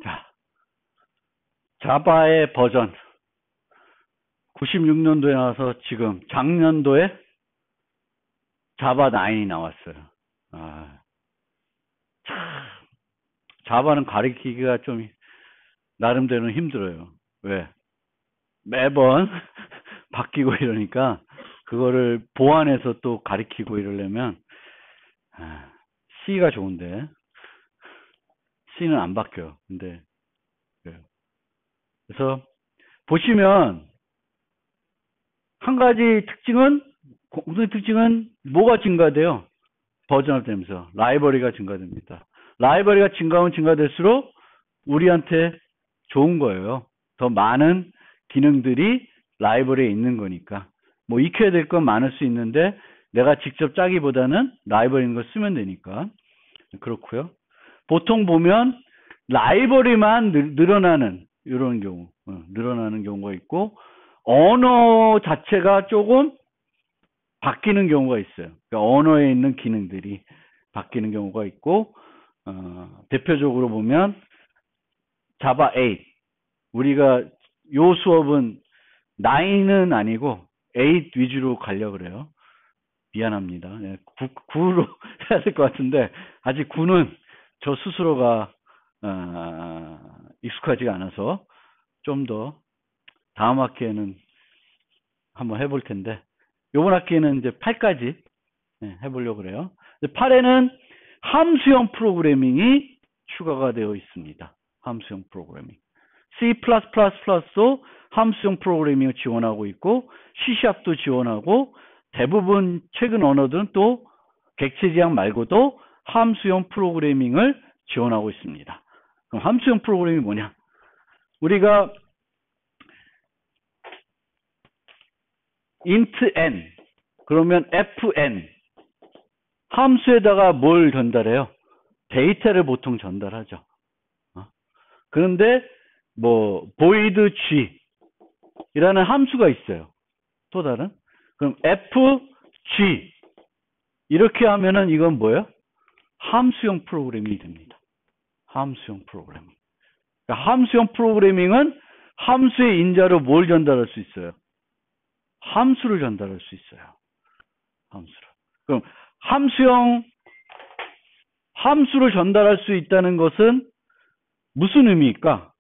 자, 자바의 버전 96년도에 나와서 지금 작년도에 자바 9이 나왔어요. 참, 자바는 가리키기가 좀 나름대로는 힘들어요. 왜? 매번 바뀌고 이러니까 그거를 보완해서 또 가리키고 이러려면 C가 좋은데 C는 안 바뀌어요. 근데 그래서 보시면 한 가지 특징은 공통의 특징은 뭐가 증가돼요? 버전업 되면서 라이브러리가 증가됩니다. 라이브러리가 증가하면 증가될수록 우리한테 좋은 거예요. 더 많은 기능들이 라이브러리에 있는 거니까. 뭐 익혀야 될 건 많을 수 있는데 내가 직접 짜기보다는 라이브러리 있는 걸 쓰면 되니까. 그렇고요. 보통 보면 라이브러리만 늘어나는 이런 경우, 늘어나는 경우가 있고 언어 자체가 조금 바뀌는 경우가 있어요. 그러니까 언어에 있는 기능들이 바뀌는 경우가 있고 대표적으로 보면 자바 8 우리가 요 수업은 9은 아니고 8 위주로 가려고 그래요. 미안합니다. 9로 해야 될 것 같은데 아직 9는 저 스스로가 익숙하지가 않아서 좀 더 다음 학기에는 한번 해볼 텐데 이번 학기에는 이제 8까지 해보려고 그래요. 8에는 함수형 프로그래밍이 추가가 되어 있습니다. 함수형 프로그래밍. C++도 함수형 프로그래밍을 지원하고 있고 C#도 지원하고 대부분 최근 언어들은 또 객체지향 말고도 함수형 프로그래밍을 지원하고 있습니다. 그럼 함수형 프로그래밍이 뭐냐? 우리가 int n 그러면 fn 함수에다가 뭘 전달해요? 데이터를 보통 전달하죠. 그런데 뭐 void g 이라는 함수가 있어요. 또 다른 그럼 fg 이렇게 하면은 이건 뭐예요? 함수형 프로그래밍이 됩니다. 함수형 프로그래밍. 그러니까 함수형 프로그래밍은 함수의 인자로 뭘 전달할 수 있어요? 함수를 전달할 수 있어요. 함수를. 그럼 함수를 전달할 수 있다는 것은 무슨 의미일까?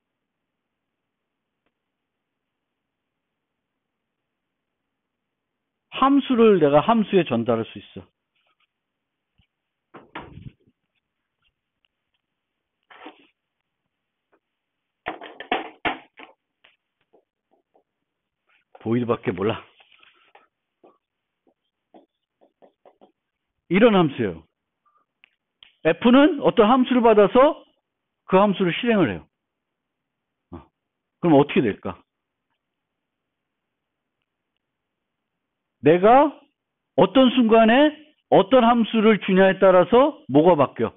함수를 내가 함수에 전달할 수 있어. 보이드밖에 몰라. 이런 함수예요. F는 어떤 함수를 받아서 그 함수를 실행을 해요. 그럼 어떻게 될까? 내가 어떤 순간에 어떤 함수를 주냐에 따라서 뭐가 바뀌어?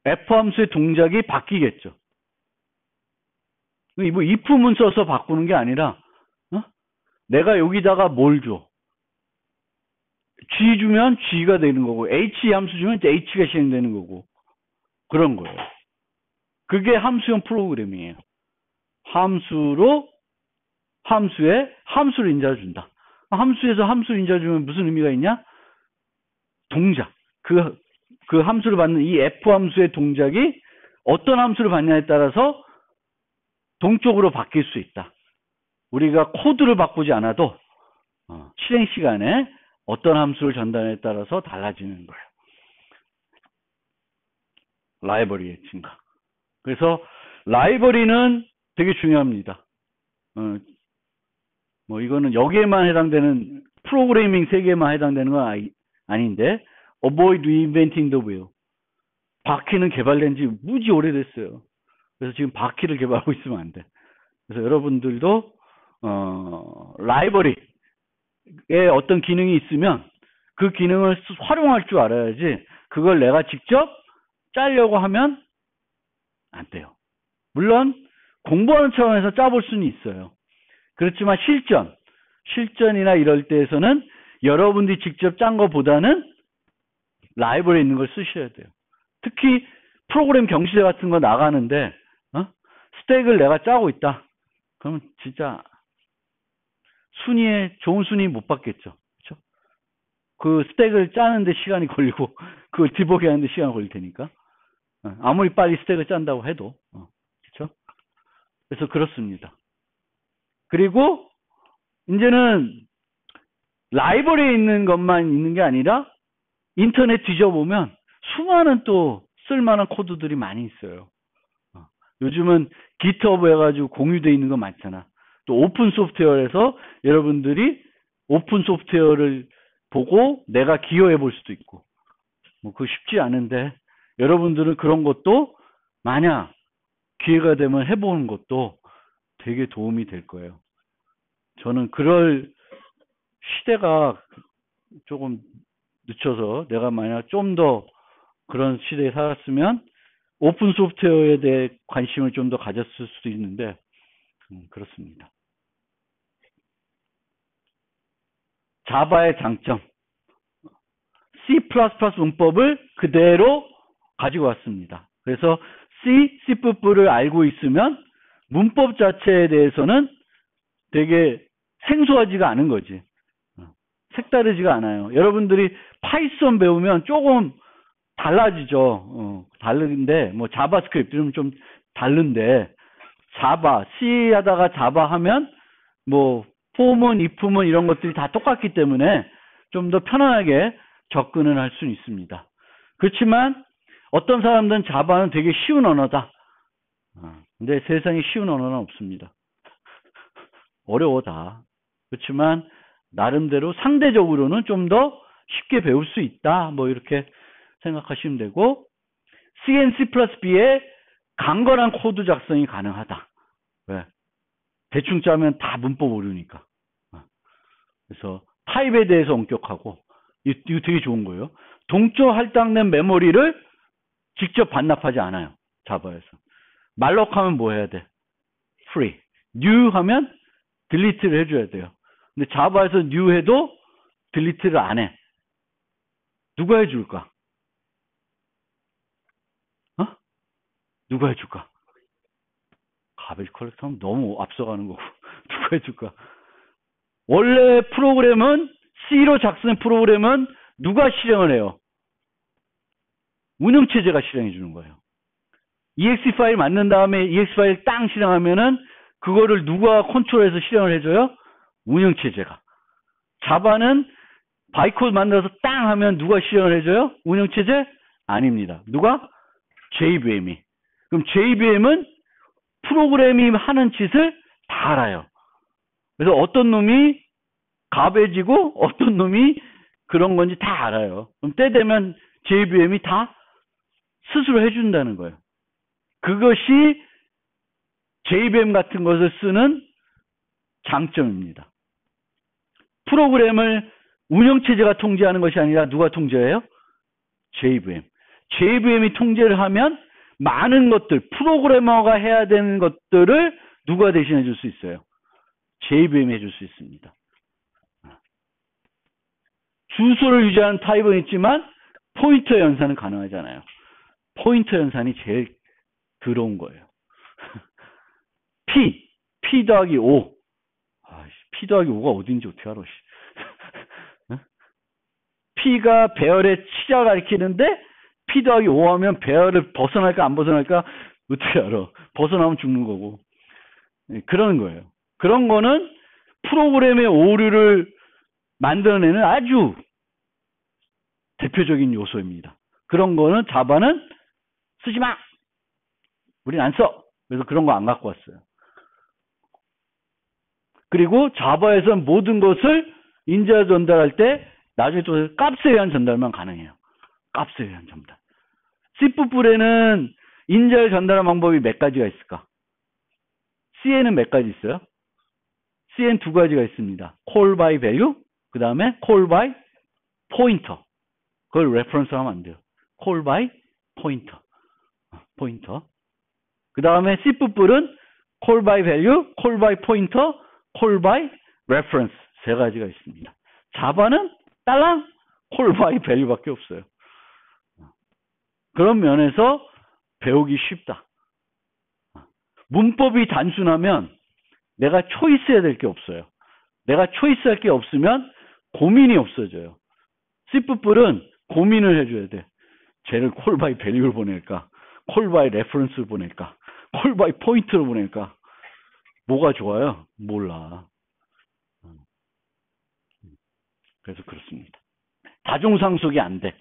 F 함수의 동작이 바뀌겠죠. 뭐 if문 써서 바꾸는 게 아니라 내가 여기다가 뭘 줘? G 주면 G가 되는 거고 H 함수 주면 H가 실행되는 거고 그런 거예요. 그게 함수형 프로그래밍이에요. 함수에 함수를 인자를 준다. 함수에서 함수를 인자를 주면 무슨 의미가 있냐? 동작. 그 함수를 받는 이 F 함수의 동작이 어떤 함수를 받냐에 따라서 동쪽으로 바뀔 수 있다. 우리가 코드를 바꾸지 않아도 실행 시간에 어떤 함수를 전달에 따라서 달라지는 거예요. 라이브러리의 증가. 그래서 라이브러리는 되게 중요합니다. 뭐 이거는 여기에만 해당되는 프로그래밍 세계에만 해당되는 건 아닌데 avoid reinventing the wheel. 바퀴는 개발된 지 무지 오래됐어요. 그래서 지금 바퀴를 개발하고 있으면 안 돼. 그래서 여러분들도 라이브러리에 어떤 기능이 있으면 그 기능을 활용할 줄 알아야지 그걸 내가 직접 짜려고 하면 안 돼요. 물론 공부하는 차원에서 짜볼 수는 있어요. 그렇지만 실전이나 이럴 때에서는 여러분들이 직접 짠 것보다는 라이브러리에 있는 걸 쓰셔야 돼요. 특히 프로그램 경시대 같은 거 나가는데 스택을 내가 짜고 있다. 그러면 진짜 좋은 순위 못 받겠죠. 그렇죠? 그 스택을 짜는데 시간이 걸리고 그걸 디버그 하는데 시간이 걸릴 테니까. 아무리 빨리 스택을 짠다고 해도. 그렇죠? 그래서 그렇습니다. 그리고 이제는 라이브러리에 있는 것만 있는 게 아니라 인터넷 뒤져보면 수많은 또 쓸만한 코드들이 많이 있어요. 요즘은 GitHub 해가지고 공유되어 있는 거 많잖아. 또 오픈 소프트웨어에서 여러분들이 오픈 소프트웨어를 보고 내가 기여해 볼 수도 있고. 뭐 그거 쉽지 않은데 여러분들은 그런 것도 만약 기회가 되면 해보는 것도 되게 도움이 될 거예요. 저는 그럴 시대가 조금 늦춰서 내가 만약 좀 더 그런 시대에 살았으면 오픈 소프트웨어에 대해 관심을 좀 더 가졌을 수도 있는데 그렇습니다. 자바의 장점. C++ 문법을 그대로 가지고 왔습니다. 그래서 C++를 알고 있으면 문법 자체에 대해서는 되게 생소하지가 않은 거지. 색다르지가 않아요. 여러분들이 파이썬 배우면 조금 달라지죠. 다른데 뭐 자바스크립트는 좀 다른데 자바, C 하다가 자바 하면 뭐 폼은 if은 이런 것들이 다 똑같기 때문에 좀 더 편안하게 접근을 할 수 있습니다. 그렇지만 어떤 사람들은 자바는 되게 쉬운 언어다. 근데 세상에 쉬운 언어는 없습니다. 어려워 다. 그렇지만 나름대로 상대적으로는 좀 더 쉽게 배울 수 있다. 뭐 이렇게 생각하시면 되고 C++ B에 강건한 코드 작성이 가능하다. 왜? 대충 짜면 다 문법 오류니까. 그래서 타입에 대해서 엄격하고 이거 되게 좋은 거예요. 동적 할당된 메모리를 직접 반납하지 않아요. 자바에서. 말록 하면 뭐 해야 돼? free. new 하면 delete를 해줘야 돼요. 근데 자바에서 new 해도 delete를 안 해. 누가 해줄까? 누가 해줄까? 가베지 컬렉터는 너무 앞서가는 거고 누가 해줄까? 원래 프로그램은 C로 작성된 프로그램은 누가 실행을 해요? 운영체제가 실행해 주는 거예요. exe 파일 만든 다음에 exe 파일 땅 실행하면은 그거를 누가 컨트롤해서 실행을 해줘요? 운영체제가. 자바는 바이코드 만들어서 땅 하면 누가 실행을 해줘요? 운영체제? 아닙니다. 누가? JVM이. 그럼 JVM은 프로그램이 하는 짓을 다 알아요. 그래서 어떤 놈이 가베지고 어떤 놈이 그런 건지 다 알아요. 그럼 때 되면 JVM이 다 스스로 해준다는 거예요. 그것이 JVM 같은 것을 쓰는 장점입니다. 프로그램을 운영체제가 통제하는 것이 아니라 누가 통제해요? JVM. JVM이 통제를 하면 많은 것들, 프로그래머가 해야 되는 것들을 누가 대신해 줄 수 있어요? JVM이 해줄 수 있습니다. 주소를 유지하는 타입은 있지만 포인터 연산은 가능하잖아요. 포인터 연산이 제일 더러운 거예요. P 더하기 5. P 더하기 5가 어딘지 어떻게 알아? P가 배열의 치자 가리키는데 P 더하기 5 하면 배열을 벗어날까 안 벗어날까 어떻게 알아? 벗어나면 죽는 거고. 그런 거예요. 그런 거는 프로그램의 오류를 만들어내는 아주 대표적인 요소입니다. 그런 거는 자바는 쓰지 마. 우린 안 써. 그래서 그런 거 안 갖고 왔어요. 그리고 자바에서 모든 것을 인자 전달할 때 나중에 또 값에 의한 전달만 가능해요. 값에 의한 전달. C++에는 인자를 전달하는 방법이 몇 가지가 있을까? C에는 몇 가지 있어요? C에는 두 가지가 있습니다. call by value, 그 다음에 call by pointer. 그걸 reference 하면 안 돼요. call by pointer. 그 다음에 C++는 call by value, call by pointer, call by reference 세 가지가 있습니다. 자바는 딸랑 call by value밖에 없어요. 그런 면에서 배우기 쉽다. 문법이 단순하면 내가 초이스해야 될 게 없어요. 내가 초이스할 게 없으면 고민이 없어져요. C++은 고민을 해줘야 돼. 쟤를 콜바이 밸류를 보낼까? 콜바이 레퍼런스를 보낼까? 콜바이 포인트를 보낼까? 뭐가 좋아요? 몰라. 그래서 그렇습니다. 다중상속이 안 돼.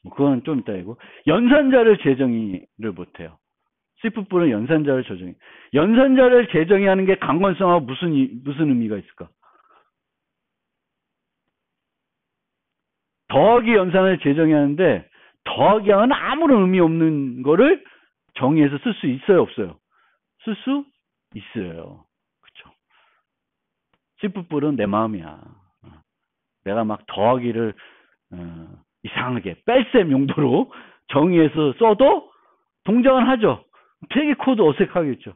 그건 좀 이따 얘기고. 연산자를 재정의를 못해요. C++는 연산자를 재정의. 연산자를 재정의하는 게 강건성하고 무슨 의미가 있을까? 더하기 연산을 재정의하는데 더하기 항은 아무런 의미 없는 거를 정의해서 쓸 수 있어요, 없어요? 쓸 수 있어요. 그렇죠? C++는 내 마음이야. 내가 막 더하기를 이상하게 뺄셈 용도로 정의해서 써도 동작은 하죠. 되게 코드 어색하겠죠.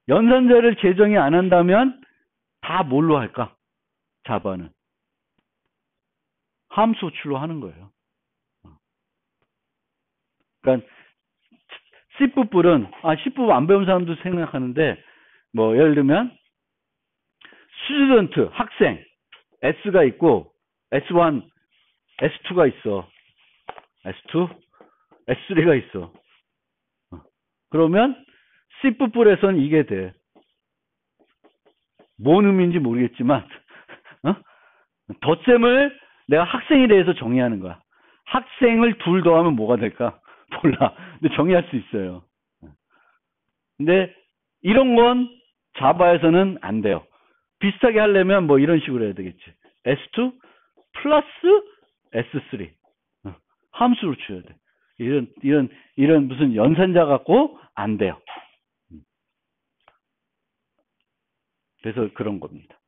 연산자를 재정의 안 한다면 다 뭘로 할까? 자바는 함수 호출로 하는 거예요. 그러니까 C++은 C++ 안 배운 사람도 생각하는데 뭐 예를 들면 스튜던트 학생 S가 있고 S1, S2가 있어. S2, S3가 있어. 그러면 C++에서는 이게 돼. 뭔 의미인지 모르겠지만 덧셈을 내가 학생에 대해서 정의하는 거야. 학생을 둘 더하면 뭐가 될까? 몰라. 근데 정의할 수 있어요. 근데 이런 건 자바에서는 안 돼요. 비슷하게 하려면 뭐 이런 식으로 해야 되겠지. S2 플러스 S3 함수로 줘야 돼. 이런 무슨 연산자 갖고 안 돼요. 그래서 그런 겁니다.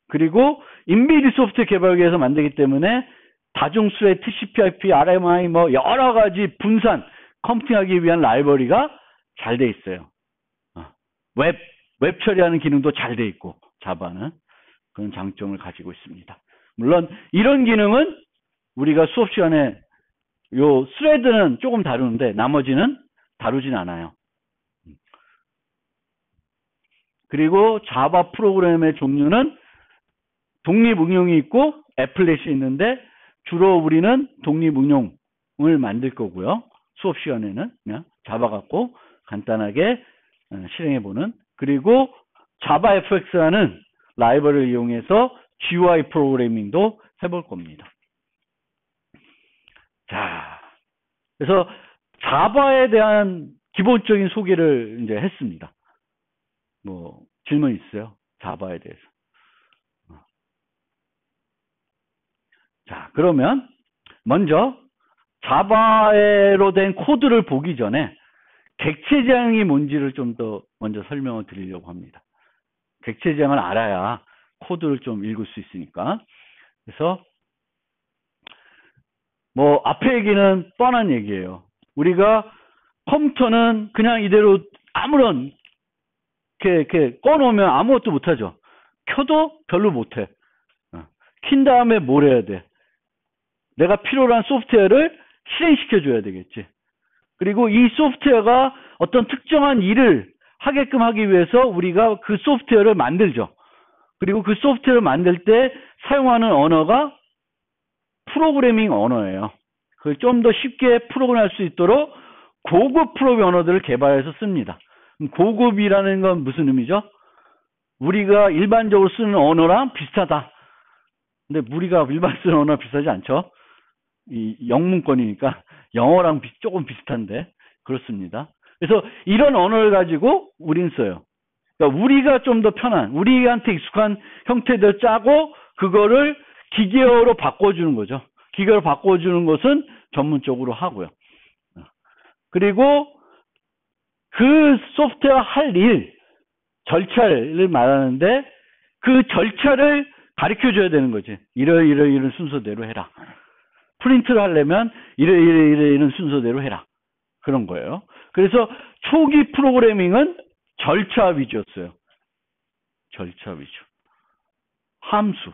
그리고 인비디 소프트웨어 개발기에서 만들기 때문에 다중스레드, TCP/IP, RMI 뭐 여러 가지 분산 컴퓨팅하기 위한 라이브러리가 잘 돼 있어요. 웹 처리하는 기능도 잘 돼 있고 자바는 그런 장점을 가지고 있습니다. 물론 이런 기능은 우리가 수업 시간에 요 스레드는 조금 다루는데 나머지는 다루진 않아요. 그리고 자바 프로그램의 종류는 독립응용이 있고 애플렛이 있는데 주로 우리는 독립응용을 만들 거고요. 수업 시간에는 그냥 자바 갖고 간단하게 실행해보는. 그리고 자바 FX라는 라이브러리를 이용해서 GUI 프로그래밍도 해볼 겁니다. 자, 그래서 자바에 대한 기본적인 소개를 이제 했습니다. 뭐 질문 있어요? 자바에 대해서. 자, 그러면 먼저 자바로 된 코드를 보기 전에 객체 지향이 뭔지를 좀 더 먼저 설명을 드리려고 합니다. 객체 지향을 알아야 코드를 좀 읽을 수 있으니까. 그래서 뭐 앞에 얘기는 뻔한 얘기예요. 우리가 컴퓨터는 그냥 이대로 아무런 이렇게 꺼놓으면 아무것도 못하죠. 켜도 별로 못해. 킨 다음에 뭘 해야 돼? 내가 필요로 한 소프트웨어를 실행시켜줘야 되겠지. 그리고 이 소프트웨어가 어떤 특정한 일을 하게끔 하기 위해서 우리가 그 소프트웨어를 만들죠. 그리고 그 소프트웨어를 만들 때 사용하는 언어가 프로그래밍 언어예요. 그걸 좀 더 쉽게 프로그램할 수 있도록 고급 프로그래밍 언어들을 개발해서 씁니다. 고급이라는 건 무슨 의미죠? 우리가 일반적으로 쓰는 언어랑 비슷하다. 근데 우리가 일반 쓰는 언어랑 비슷하지 않죠? 이 영문권이니까 영어랑 조금 비슷한데 그렇습니다. 그래서 이런 언어를 가지고 우린 써요. 그러니까 우리가 좀 더 편한, 우리한테 익숙한 형태들 짜고 그거를 기계어로 바꿔주는 거죠. 기계어로 바꿔주는 것은 전문적으로 하고요. 그리고 그 소프트웨어 할 일, 절차를 말하는데 그 절차를 가르쳐줘야 되는 거지. 이런 순서대로 해라. 프린트를 하려면 이런 순서대로 해라. 그런 거예요. 그래서 초기 프로그래밍은 절차 위주였어요. 절차 위주. 함수.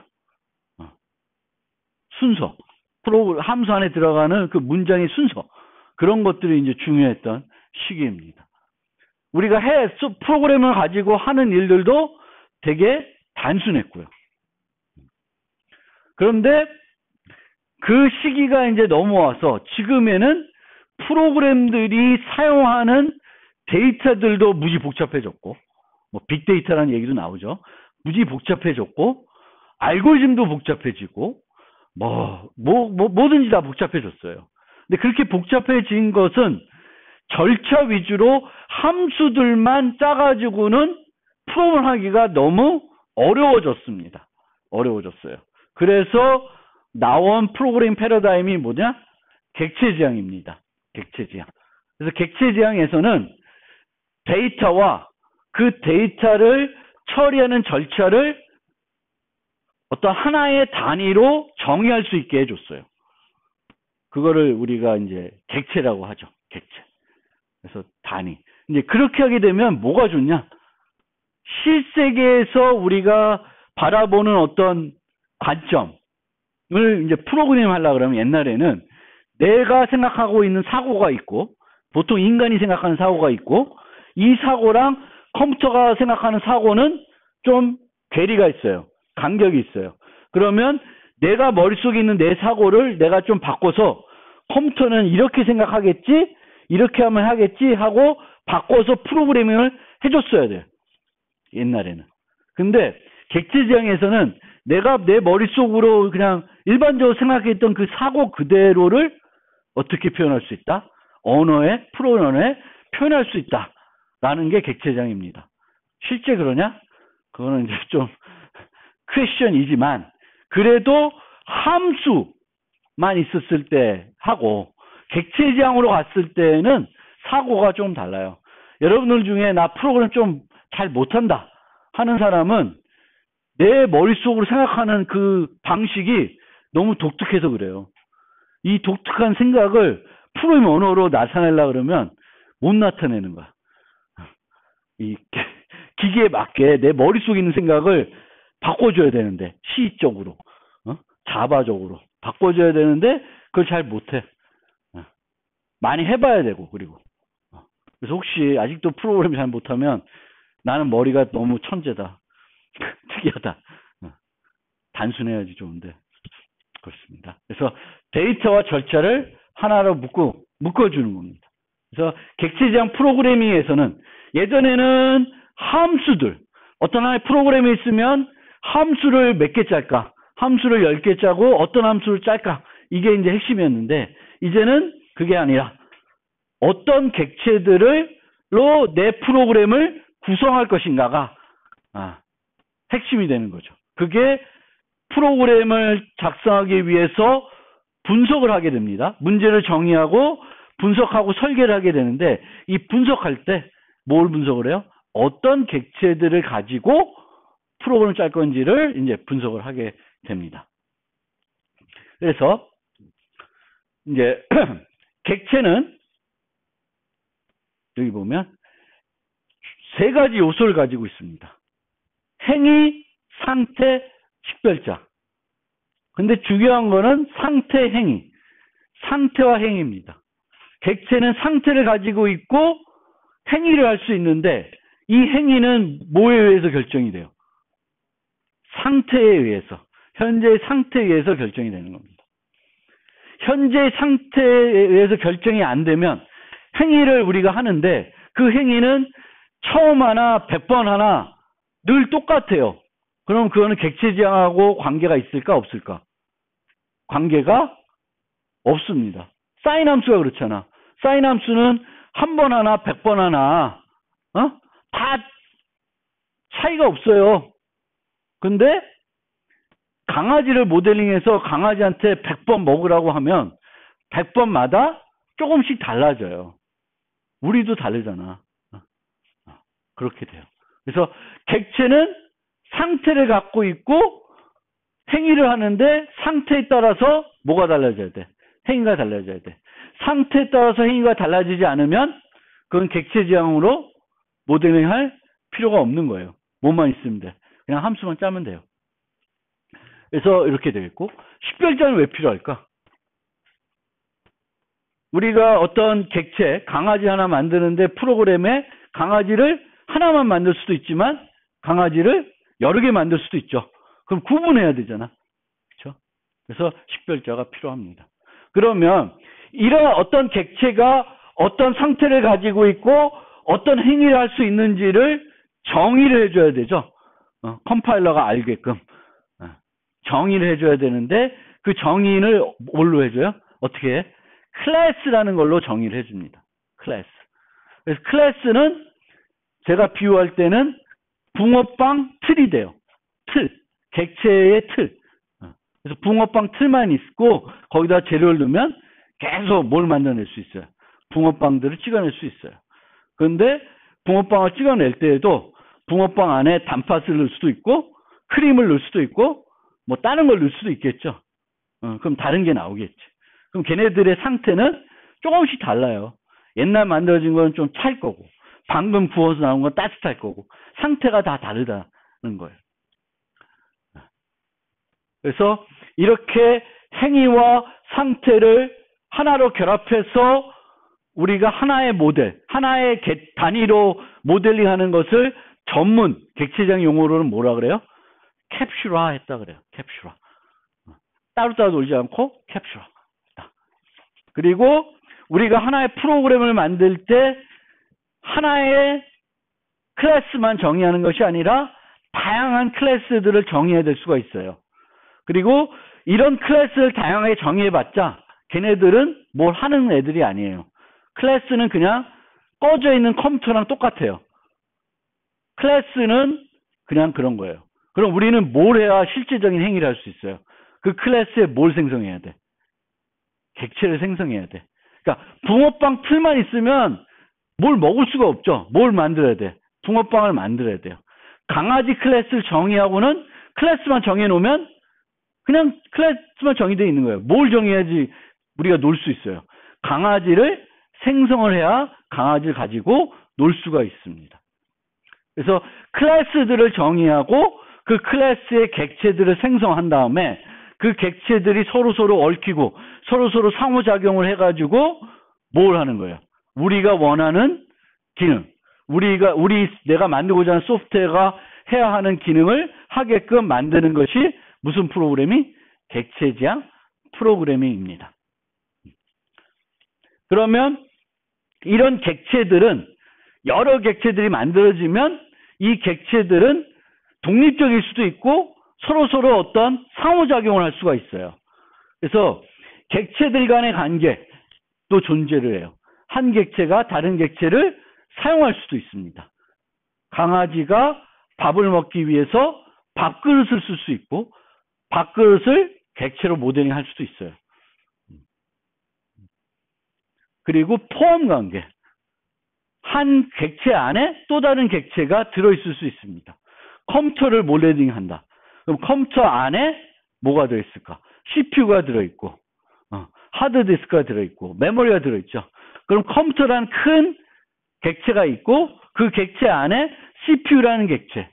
순서. 함수 안에 들어가는 그 문장의 순서. 그런 것들이 이제 중요했던 시기입니다. 우리가 프로그램을 가지고 하는 일들도 되게 단순했고요. 그런데 그 시기가 이제 넘어와서 지금에는 프로그램들이 사용하는 데이터들도 무지 복잡해졌고, 뭐 빅데이터라는 얘기도 나오죠. 무지 복잡해졌고, 알고리즘도 복잡해지고, 뭐든지 다 복잡해졌어요. 근데 그렇게 복잡해진 것은 절차 위주로 함수들만 짜가지고는 프로그램 하기가 너무 어려워졌습니다. 어려워졌어요. 그래서 나온 프로그램 패러다임이 뭐냐? 객체지향입니다. 객체지향. 그래서 객체지향에서는 데이터와 그 데이터를 처리하는 절차를 어떤 하나의 단위로 정의할 수 있게 해줬어요. 그거를 우리가 이제 객체라고 하죠. 객체. 그래서 단위. 이제 그렇게 하게 되면 뭐가 좋냐? 실세계에서 우리가 바라보는 어떤 관점을 이제 프로그램 하려고 그러면 옛날에는 내가 생각하고 있는 사고가 있고, 보통 인간이 생각하는 사고가 있고, 이 사고랑 컴퓨터가 생각하는 사고는 좀 괴리가 있어요. 간격이 있어요. 그러면 내가 머릿속에 있는 내 사고를 내가 좀 바꿔서 컴퓨터는 이렇게 생각하겠지, 이렇게 하면 하겠지 하고 바꿔서 프로그래밍을 해줬어야 돼요. 옛날에는. 근데 객체지향에서는 내가 내 머릿속으로 그냥 일반적으로 생각했던 그 사고 그대로를 어떻게 표현할 수 있다? 언어에, 프로그램에 표현할 수 있다라는 게 객체지향입니다. 실제 그러냐? 그거는 이제 좀 퀘스천이지만 그래도 함수만 있었을 때 하고 객체지향으로 갔을 때는 사고가 좀 달라요. 여러분들 중에 나 프로그램 좀 잘 못한다 하는 사람은 내 머릿속으로 생각하는 그 방식이 너무 독특해서 그래요. 이 독특한 생각을 프로그램 언어로 나타내려고 그러면 못 나타내는 거야. 이 기계에 맞게 내 머릿속에 있는 생각을 바꿔줘야 되는데, 시적으로, 자바적으로 바꿔줘야 되는데 그걸 잘 못해. 많이 해봐야 되고. 그리고 그래서 혹시 아직도 프로그램 잘 못하면 나는 머리가 너무 천재다, 특이하다, 단순해야지 좋은데 그렇습니다. 그래서 데이터와 절차를 하나로 묶어주는 겁니다. 그래서 객체지향 프로그래밍에서는 예전에는 함수들, 어떤 하나의 프로그램이 있으면 함수를 몇 개 짤까, 함수를 10개 짜고 어떤 함수를 짤까, 이게 이제 핵심이었는데 이제는 그게 아니라 어떤 객체들로 내 프로그램을 구성할 것인가가 핵심이 되는 거죠. 그게 프로그램을 작성하기 위해서 분석을 하게 됩니다. 문제를 정의하고 분석하고 설계를 하게 되는데, 이 분석할 때 뭘 분석을 해요? 어떤 객체들을 가지고 프로그램을 짤 건지를 이제 분석을 하게 됩니다. 그래서 이제 객체는 여기 보면 세 가지 요소를 가지고 있습니다. 행위, 상태, 식별자. 근데 중요한 거는 상태, 행위. 상태와 행위입니다. 객체는 상태를 가지고 있고 행위를 할 수 있는데, 이 행위는 뭐에 의해서 결정이 돼요? 상태에 의해서. 현재의 상태에 의해서 결정이 되는 겁니다. 현재 상태에 의해서 결정이 안 되면 행위를 우리가 하는데 그 행위는 처음 하나 100번 하나 늘 똑같아요. 그럼 그거는 객체지향하고 관계가 있을까 없을까? 관계가 없습니다. 사인 함수가 그렇잖아. 사인 함수는 한 번 하나 100번 하나 다 차이가 없어요. 근데 강아지를 모델링해서 강아지한테 100번 먹으라고 하면 100번마다 조금씩 달라져요. 우리도 다르잖아. 그렇게 돼요. 그래서 객체는 상태를 갖고 있고 행위를 하는데 상태에 따라서 뭐가 달라져야 돼? 행위가 달라져야 돼. 상태에 따라서 행위가 달라지지 않으면 그건 객체지향으로 모델링할 필요가 없는 거예요. 뭐만 있으면 돼. 그냥 함수만 짜면 돼요. 그래서 이렇게 되겠고, 식별자는 왜 필요할까? 우리가 어떤 객체, 강아지 하나 만드는데 프로그램에 강아지를 하나만 만들 수도 있지만 강아지를 여러 개 만들 수도 있죠. 그럼 구분해야 되잖아. 그렇죠? 그래서 식별자가 필요합니다. 그러면 이런 어떤 객체가 어떤 상태를 가지고 있고 어떤 행위를 할 수 있는지를 정의를 해줘야 되죠. 컴파일러가 알게끔 정의를 해줘야 되는데 그 정의를 뭘로 해줘요? 어떻게 해? 클래스라는 걸로 정의를 해줍니다. 클래스. 그래서 클래스는 제가 비유할 때는 붕어빵 틀이 돼요. 틀. 객체의 틀. 그래서 붕어빵 틀만 있고 거기다 재료를 넣으면 계속 뭘 만들어낼 수 있어요. 붕어빵들을 찍어낼 수 있어요. 그런데 붕어빵을 찍어낼 때에도 붕어빵 안에 단팥을 넣을 수도 있고 크림을 넣을 수도 있고 뭐 다른 걸 넣을 수도 있겠죠. 그럼 다른 게 나오겠지. 그럼 걔네들의 상태는 조금씩 달라요. 옛날 만들어진 건 좀 찰 거고 방금 구워서 나온 건 따뜻할 거고 상태가 다 다르다는 거예요. 그래서 이렇게 행위와 상태를 하나로 결합해서 우리가 하나의 모델, 하나의 단위로 모델링하는 것을 전문 객체적 용어로는 뭐라 그래요? 캡슐화 했다 그래요. 캡슐화. 따로따로 놀지 않고 캡슐화. 그리고 우리가 하나의 프로그램을 만들 때 하나의 클래스만 정의하는 것이 아니라 다양한 클래스들을 정의해야 될 수가 있어요. 그리고 이런 클래스를 다양하게 정의해봤자 걔네들은 뭘 하는 애들이 아니에요. 클래스는 그냥 꺼져 있는 컴퓨터랑 똑같아요. 클래스는 그냥 그런 거예요. 그럼 우리는 뭘 해야 실제적인 행위를 할 수 있어요? 그 클래스에 뭘 생성해야 돼? 객체를 생성해야 돼. 그러니까 붕어빵 틀만 있으면 뭘 먹을 수가 없죠. 뭘 만들어야 돼? 붕어빵을 만들어야 돼요. 강아지 클래스를 정의하고는 클래스만 정해놓으면 그냥 클래스만 정의되어 있는 거예요. 뭘 정해야지 우리가 놀 수 있어요. 강아지를 생성을 해야 강아지를 가지고 놀 수가 있습니다. 그래서 클래스들을 정의하고 그 클래스의 객체들을 생성한 다음에 그 객체들이 서로 얽히고 서로 상호작용을 해가지고 뭘 하는 거예요? 우리가 원하는 기능, 내가 만들고자 하는 소프트웨어가 해야 하는 기능을 하게끔 만드는 것이 무슨 프로그래밍? 객체지향 프로그래밍입니다. 그러면 이런 객체들은 여러 객체들이 만들어지면 이 객체들은 독립적일 수도 있고 서로 어떤 상호작용을 할 수가 있어요. 그래서 객체들 간의 관계도 존재를 해요. 한 객체가 다른 객체를 사용할 수도 있습니다. 강아지가 밥을 먹기 위해서 밥그릇을 쓸 수 있고 밥그릇을 객체로 모델링 할 수도 있어요. 그리고 포함 관계. 한 객체 안에 또 다른 객체가 들어있을 수 있습니다. 컴퓨터를 모델링 한다. 그럼 컴퓨터 안에 뭐가 들어있을까? CPU가 들어있고, 하드디스크가 들어있고, 메모리가 들어있죠. 그럼 컴퓨터란 큰 객체가 있고, 그 객체 안에 CPU라는 객체,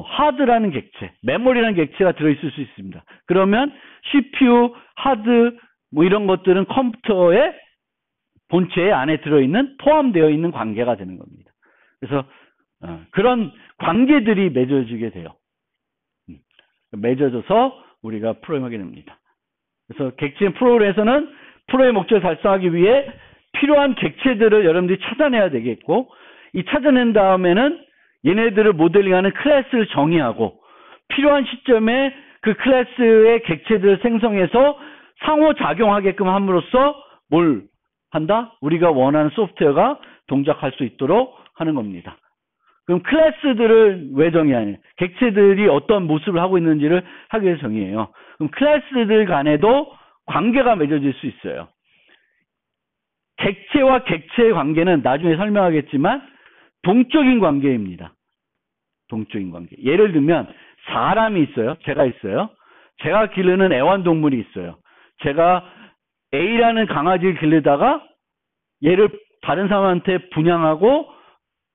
하드라는 객체, 메모리라는 객체가 들어있을 수 있습니다. 그러면 CPU, 하드, 이런 것들은 컴퓨터의 본체 안에 들어있는, 포함되어 있는 관계가 되는 겁니다. 그래서, 그런 관계들이 맺어지게 돼요. 맺어져서 우리가 프로그램하게 됩니다. 그래서 객체 프로그램에서는 프로의 목적을 달성하기 위해 필요한 객체들을 여러분들이 찾아내야 되겠고, 이 찾아낸 다음에는 얘네들을 모델링하는 클래스를 정의하고 필요한 시점에 그 클래스의 객체들을 생성해서 상호작용하게끔 함으로써 뭘 한다? 우리가 원하는 소프트웨어가 동작할 수 있도록 하는 겁니다. 그럼 클래스들을 왜 정의하냐? 객체들이 어떤 모습을 하고 있는지를 하기 위해서 정의해요. 그럼 클래스들 간에도 관계가 맺어질 수 있어요. 객체와 객체의 관계는 나중에 설명하겠지만 동적인 관계입니다. 동적인 관계. 예를 들면 사람이 있어요. 제가 있어요. 제가 기르는 애완동물이 있어요. 제가 A라는 강아지를 기르다가 얘를 다른 사람한테 분양하고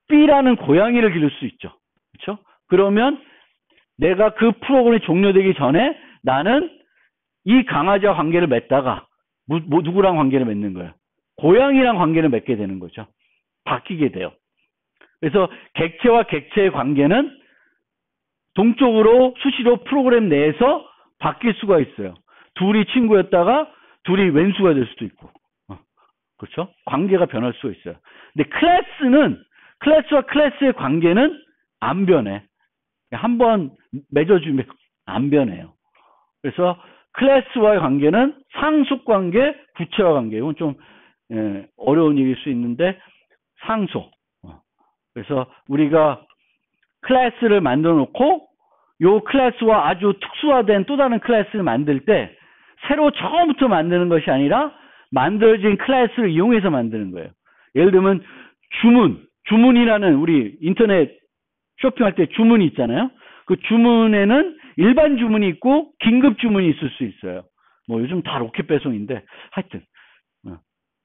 B라는 고양이를 기를 수 있죠. 그렇죠? 그러면 내가 그 프로그램이 종료되기 전에 나는 이 강아지와 관계를 맺다가 누구랑 관계를 맺는 거예요? 고양이랑 관계를 맺게 되는 거죠. 바뀌게 돼요. 그래서 객체와 객체의 관계는 동적으로 수시로 프로그램 내에서 바뀔 수가 있어요. 둘이 친구였다가 둘이 왼수가 될 수도 있고. 그렇죠? 관계가 변할 수가 있어요. 근데 클래스와 클래스의 관계는 안 변해. 한번 맺어주면 안 변해요. 그래서 클래스와의 관계는 상속 관계, 구체화 관계. 이건 좀 어려운 얘기일 수 있는데 상속. 그래서 우리가 클래스를 만들어 놓고 요 클래스와 아주 특수화된 또 다른 클래스를 만들 때 새로 처음부터 만드는 것이 아니라 만들어진 클래스를 이용해서 만드는 거예요. 예를 들면 주문이라는 우리 인터넷 쇼핑할 때 주문이 있잖아요. 그 주문에는 일반 주문이 있고 긴급 주문이 있을 수 있어요. 뭐 요즘 다 로켓 배송인데 하여튼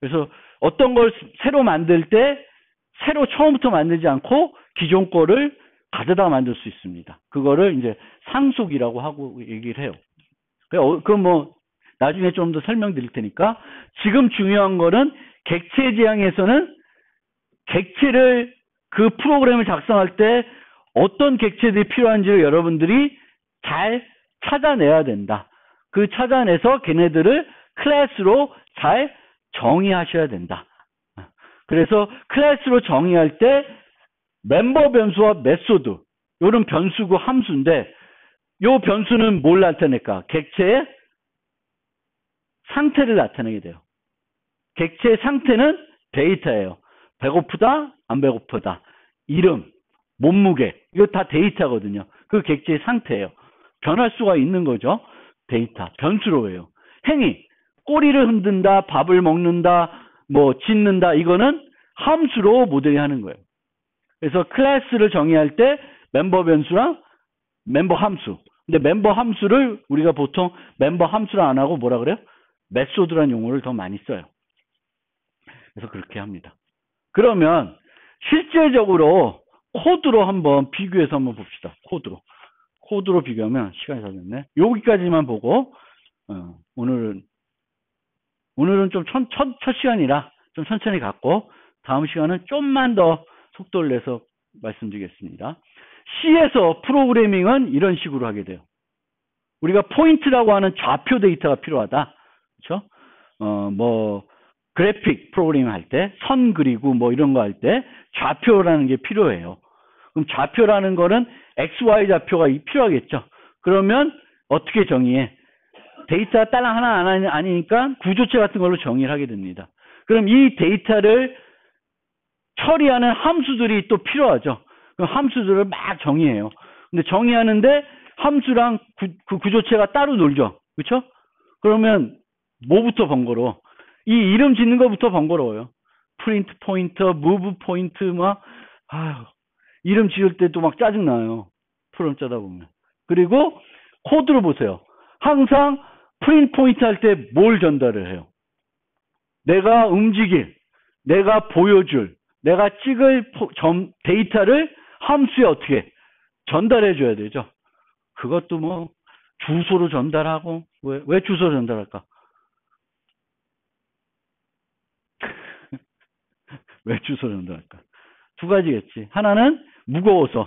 그래서 어떤 걸 새로 만들 때 새로 처음부터 만들지 않고 기존 거를 가져다 만들 수 있습니다. 그거를 이제 상속이라고 하고 얘기를 해요. 그럼 뭐 나중에 좀 더 설명드릴 테니까 지금 중요한 거는 객체 지향에서는 객체를 그 프로그램을 작성할 때 어떤 객체들이 필요한지를 여러분들이 잘 찾아내야 된다. 그 찾아내서 걔네들을 클래스로 잘 정의하셔야 된다. 그래서 클래스로 정의할 때 멤버 변수와 메소드 요런 변수고 함수인데 요 변수는 뭘 나타낼까? 객체의 상태를 나타내게 돼요. 객체의 상태는 데이터예요. 배고프다, 안 배고프다. 이름, 몸무게 이거 다 데이터거든요. 그 객체의 상태예요. 변할 수가 있는 거죠. 데이터, 변수로 해요. 행위, 꼬리를 흔든다, 밥을 먹는다, 뭐 짖는다 이거는 함수로 모델링하는 거예요. 그래서 클래스를 정의할 때 멤버 변수랑 멤버 함수. 근데 멤버 함수를 우리가 보통 멤버 함수를 안 하고 뭐라 그래요? 메소드라는 용어를 더 많이 써요. 그래서 그렇게 합니다. 그러면 실제적으로 코드로 한번 비교해서 한번 봅시다. 코드로 비교하면 시간이 다 됐네. 여기까지만 보고 오늘은 좀 첫 시간이라 좀 천천히 갖고 다음 시간은 좀만 더 속도를 내서 말씀드리겠습니다. C에서 프로그래밍은 이런 식으로 하게 돼요. 우리가 포인트라고 하는 좌표 데이터가 필요하다. 그렇죠? 뭐 그래픽 프로그래밍 할 때 선 그리고 뭐 이런 거 할 때 좌표라는 게 필요해요. 그럼 좌표라는 거는 XY 좌표가 필요하겠죠. 그러면 어떻게 정의해? 데이터가 딸랑 하나 아니니까 구조체 같은 걸로 정의를 하게 됩니다. 그럼 이 데이터를 처리하는 함수들이 또 필요하죠. 그럼 함수들을 막 정의해요. 근데 정의하는데 함수랑 그 구조체가 따로 놀죠. 그렇죠? 그러면 뭐부터 번거로워? 이 이름 짓는 것부터 번거로워요. 프린트 포인터, 무브 포인트 이름 지을 때도 막 짜증나요. 프로그램 짜다 보면. 그리고 코드로 보세요. 항상 프린트 포인트 할 때 뭘 전달을 해요? 내가 움직일, 내가 보여줄, 내가 찍을 데이터를 함수에 어떻게 전달해 줘야 되죠. 그것도 뭐 주소로 전달하고 왜 주소로 전달할까? 왜 주소로 전달할까? 두 가지겠지. 하나는 무거워서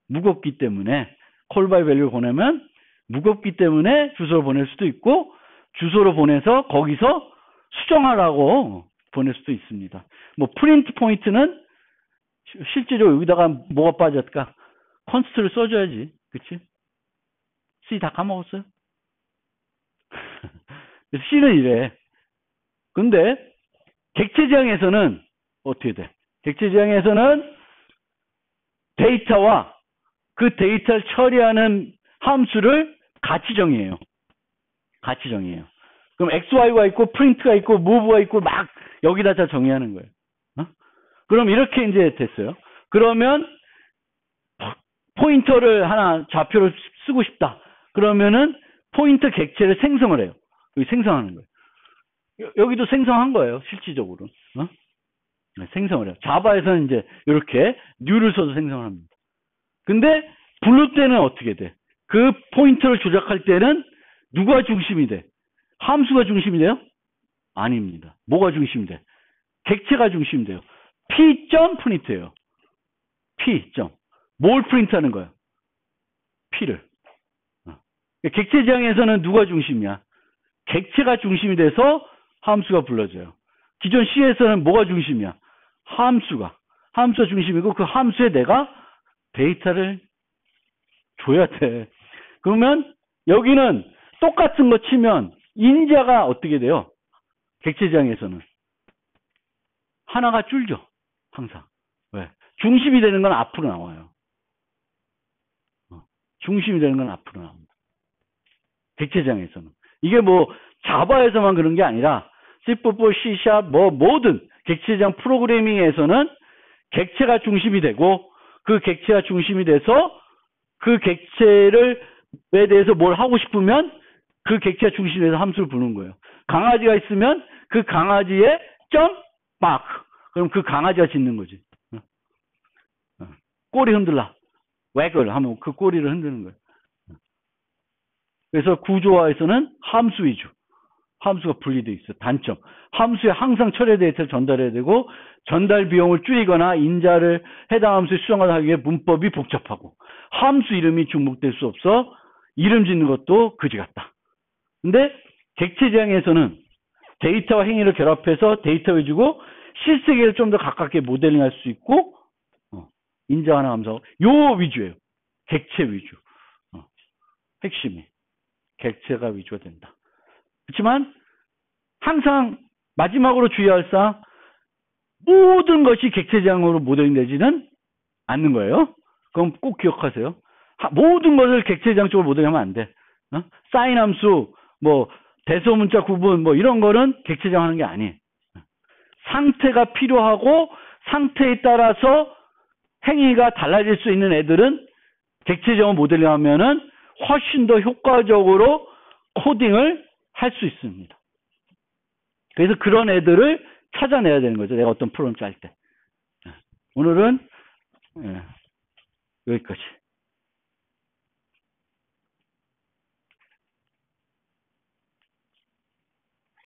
무겁기 때문에 콜바이 밸류 보내면 무겁기 때문에 주소로 보낼 수도 있고 주소로 보내서 거기서 수정하라고 보낼 수도 있습니다. 뭐 프린트 포인트는 실제로 여기다가 뭐가 빠졌을까? 컨스트를 써줘야지. 그치? C 다 까먹었어요? C는 이래. 근데 객체 지향에서는 어떻게 돼? 객체 지향에서는 데이터와 그 데이터를 처리하는 함수를 같이 정의해요. 그럼 XY가 있고 프린트가 있고 무브가 있고 막 여기다 다 정의하는 거예요. 그럼 이렇게 이제 됐어요. 그러면 포인터를 하나 좌표를 쓰고 싶다. 그러면은 포인터 객체를 생성을 해요. 여기 생성하는 거예요. 여기도 생성한 거예요. 실질적으로. 생성을 해요. 자바에서는 이제 이렇게 뉴를 써서 생성을 합니다. 근데 블루 때는 어떻게 돼? 그 포인터를 조작할 때는 누가 중심이 돼? 함수가 중심이 돼요? 아닙니다. 뭐가 중심이 돼? 객체가 중심이 돼요. P.print예요. P 점. 뭘 프린트하는 거예요? P를. 객체 지향에서는 누가 중심이야? 객체가 중심이 돼서 함수가 불러져요. 기존 C에서는 뭐가 중심이야? 함수가 중심이고 그 함수에 내가 데이터를 줘야 돼. 그러면 여기는 똑같은 거 치면 인자가 어떻게 돼요? 객체 지향에서는 하나가 줄죠. 항상. 왜? 중심이 되는 건 앞으로 나와요. 중심이 되는 건 앞으로 나옵니다. 객체 지향에서는. 이게 뭐 자바에서만 그런 게 아니라 C++, C# 모든 객체 지향 프로그래밍에서는 객체가 중심이 되고 그 객체가 중심이 돼서 그 객체를 에 대해서 뭘 하고 싶으면 그 객체가 중심이 돼서 함수를 부르는 거예요. 강아지가 있으면 그 강아지의 점 마크. 그럼 그 강아지가 짖는 거지. 꼬리 흔들라. 웩을 하면 그 꼬리를 흔드는 거예요. 그래서 구조화에서는 함수 위주. 함수가 분리되어 있어. 단점. 함수에 항상 처리 데이터를 전달해야 되고 전달 비용을 줄이거나 인자를 해당 함수에 수정하기 위해 문법이 복잡하고 함수 이름이 중복될 수 없어 이름 짓는 것도 그지 같다. 근데 객체 지향에서는 데이터와 행위를 결합해서 데이터 위주고 실세계를 좀 더 가깝게 모델링할 수 있고 인자하는 함수 요 위주예요. 객체 위주. 핵심이 객체가 위주가 된다. 그렇지만 항상 마지막으로 주의할 사항 모든 것이 객체 지향으로 모델링되지는 않는 거예요. 그럼 꼭 기억하세요. 모든 것을 객체 지향 쪽으로 모델링하면 안 돼. 사인 함수, 뭐 대소문자 구분, 뭐 이런 거는 객체 지향하는 게 아니에요. 상태가 필요하고 상태에 따라서 행위가 달라질 수 있는 애들은 객체 지향 모델링하면은 훨씬 더 효과적으로 코딩을 할 수 있습니다. 그래서 그런 애들을 찾아내야 되는 거죠. 내가 어떤 프로그램 짤 때. 오늘은 여기까지.